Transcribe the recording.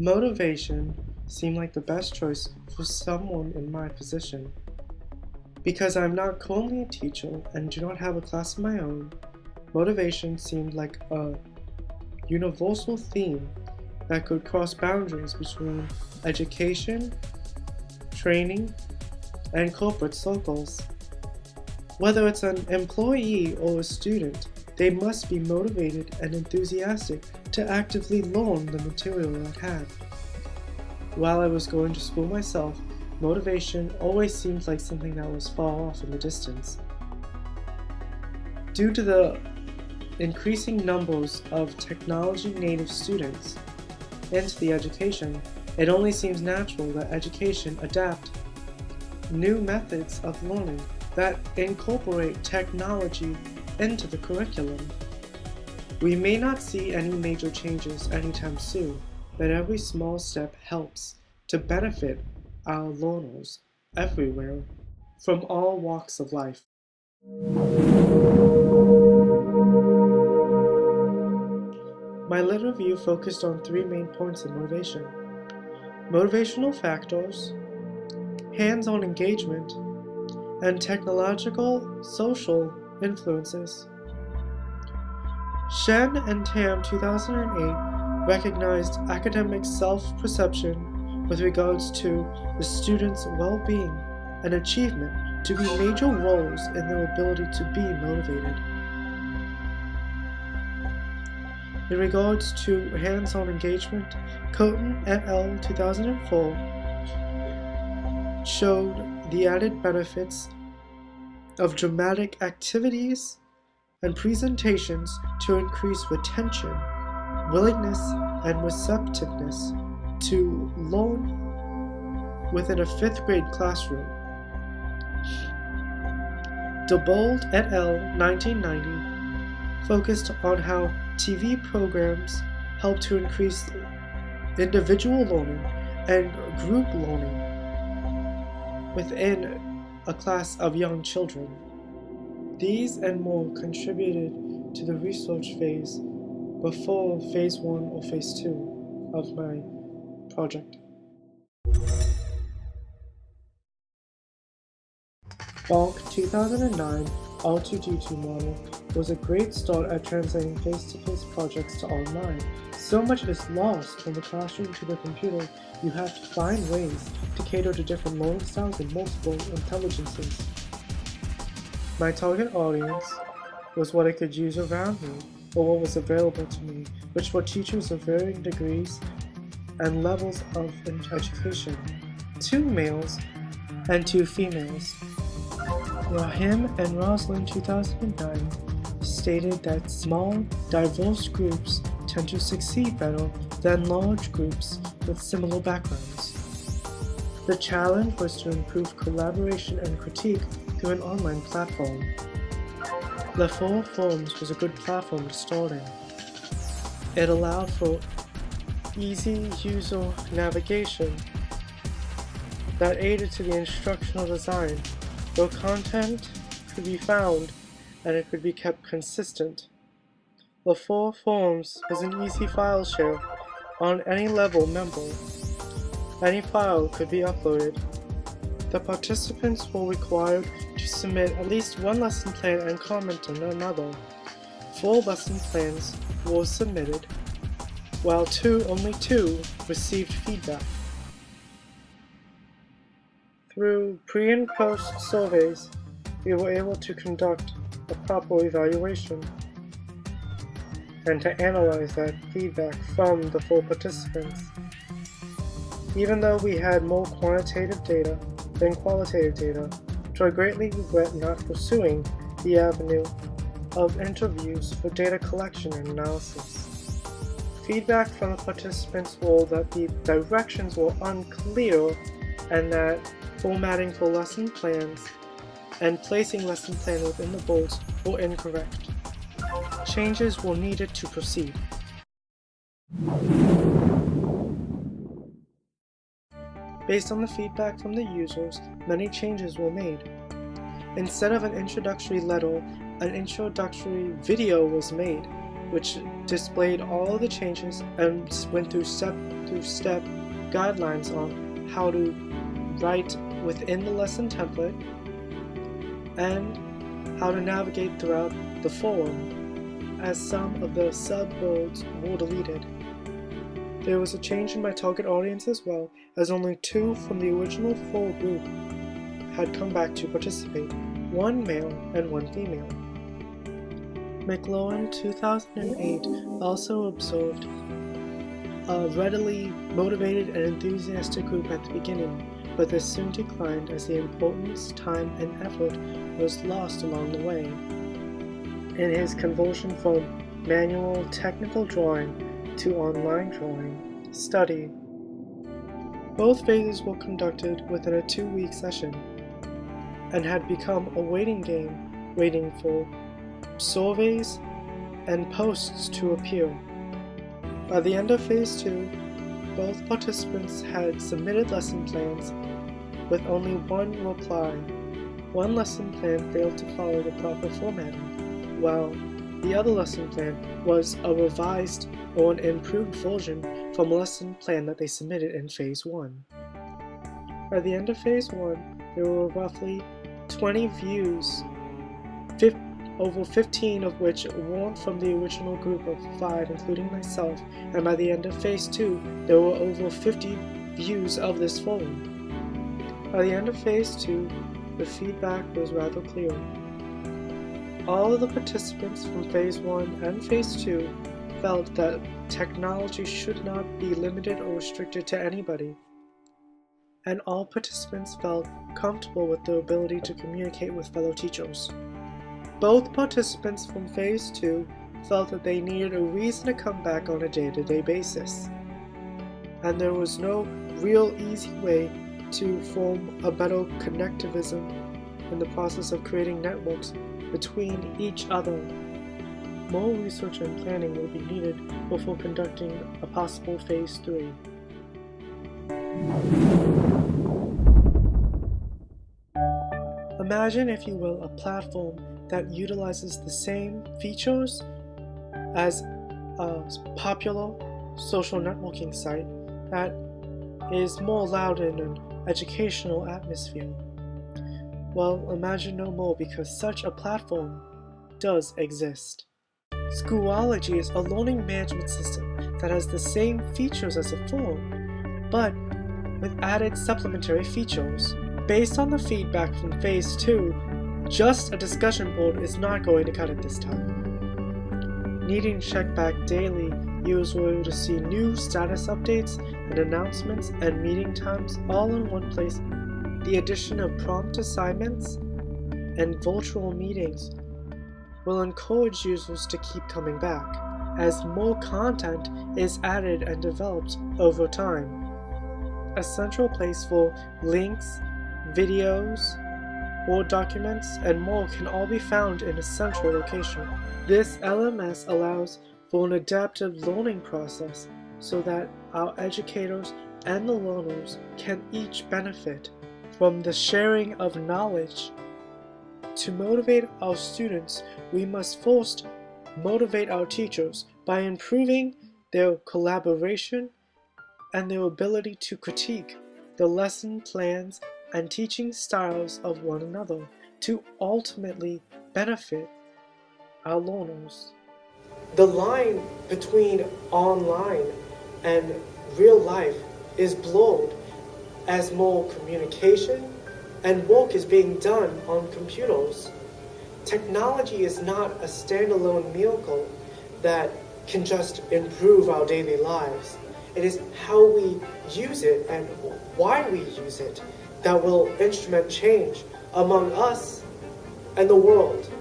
Motivation seemed like the best choice for someone in my position. Because I'm not currently a teacher and do not have a class of my own, motivation seemed like a universal theme that could cross boundaries between education, training, and corporate circles. Whether it's an employee or a student, they must be motivated and enthusiastic to actively learn the material at hand. While I was going to school myself, motivation always seemed like something that was far off in the distance. Due to the increasing numbers of technology-native students into the education, it only seems natural that education adapt new methods of learning that incorporate technology into the curriculum. We may not see any major changes anytime soon, but every small step helps to benefit our learners everywhere, from all walks of life. My lit review focused on 3 main points of motivation: motivational factors, hands-on engagement, and technological social influences. Shen and Tam 2008 recognized academic self-perception with regards to the students' well-being and achievement to be major roles in their ability to be motivated. In regards to hands-on engagement, Coton et al. 2004 showed the added benefits of dramatic activities and presentations to increase retention, willingness, and receptiveness to learn within a 5th grade classroom. DeBold et al. 1990 focused on how TV programs help to increase individual learning and group learning within a class of young children. These and more contributed to the research phase before phase 1 or phase 2 of my project. Bonk 2009 R2D2 model was a great start at translating face-to-face projects to online. So much is lost from the classroom to the computer, you have to find ways to cater to different learning styles and multiple intelligences. My target audience was what I could use around me, or what was available to me, which were teachers of varying degrees and levels of education, 2 males and 2 females. Rahim and Roslin 2009 stated that small, diverse groups tend to succeed better than large groups with similar backgrounds. The challenge was to improve collaboration and critique through an online platform. The 4 Forums was a good platform to start in. It allowed for easy user navigation that aided to the instructional design, where content could be found and it could be kept consistent. The 4 Forums was an easy file share on any level member. Any file could be uploaded. The participants were required to submit at least 1 lesson plan and comment on another. 4 lesson plans were submitted, while only 2 received feedback. Through pre- and post surveys, we were able to conduct a proper evaluation and to analyze that feedback from the 4 participants. Even though we had more quantitative data than qualitative data, which I greatly regret not pursuing the avenue of interviews for data collection and analysis. Feedback from the participants were that the directions were unclear and that formatting for lesson plans and placing lesson plan within the boards were incorrect. Changes were needed to proceed. Based on the feedback from the users, many changes were made. Instead of an introductory letter, an introductory video was made. which displayed all the changes and went through step guidelines on how to write within the lesson template and how to navigate throughout the forum, as some of the sub-boards were deleted. There was a change in my target audience as well, as only 2 from the original 4 group had come back to participate, 1 male and 1 female. McLaurin 2008 also observed a readily motivated and enthusiastic group at the beginning, but this soon declined as the importance, time, and effort was lost along the way. In his conversion from manual technical drawing to online drawing study, both phases were conducted within a 2-week session and had become a waiting game, waiting for surveys and posts to appear. By the end of Phase 2, both participants had submitted lesson plans with only 1 reply. 1 lesson plan failed to follow the proper formatting, while the other lesson plan was a revised or an improved version from a lesson plan that they submitted in Phase 1. By the end of Phase 1, there were roughly 20 views, over 15 of which weren't from the original group of 5, including myself, and by the end of Phase 2, there were over 50 views of this forum. By the end of Phase 2, the feedback was rather clear. All of the participants from Phase 1 and Phase 2 felt that technology should not be limited or restricted to anybody, and all participants felt comfortable with their ability to communicate with fellow teachers. Both participants from Phase 2 felt that they needed a reason to come back on a day-to-day basis, and there was no real easy way to form a better connectivism in the process of creating networks between each other. More research and planning will be needed before conducting a possible Phase 3. Imagine, if you will, a platform that utilizes the same features as a popular social networking site that is more loud in an educational atmosphere. Well, imagine no more, because such a platform does exist. Schoology is a learning management system that has the same features as a forum, but with added supplementary features. Based on the feedback from Phase 2, just a discussion board is not going to cut it this time. Needing to check back daily, users were able to see new status updates and announcements and meeting times all in one place. The addition of prompt assignments and virtual meetings will encourage users to keep coming back, as more content is added and developed over time. A central place for links, videos, Word documents, and more can all be found in a central location. This LMS allows for an adaptive learning process so that our educators and the learners can each benefit from the sharing of knowledge. To motivate our students, we must first motivate our teachers by improving their collaboration and their ability to critique the lesson plans and teaching styles of one another to ultimately benefit our learners. The line between online and real life is blurred as more communication and work is being done on computers. Technology is not a standalone miracle that can just improve our daily lives. It is how we use it and why we use it that will instrument change among us and the world.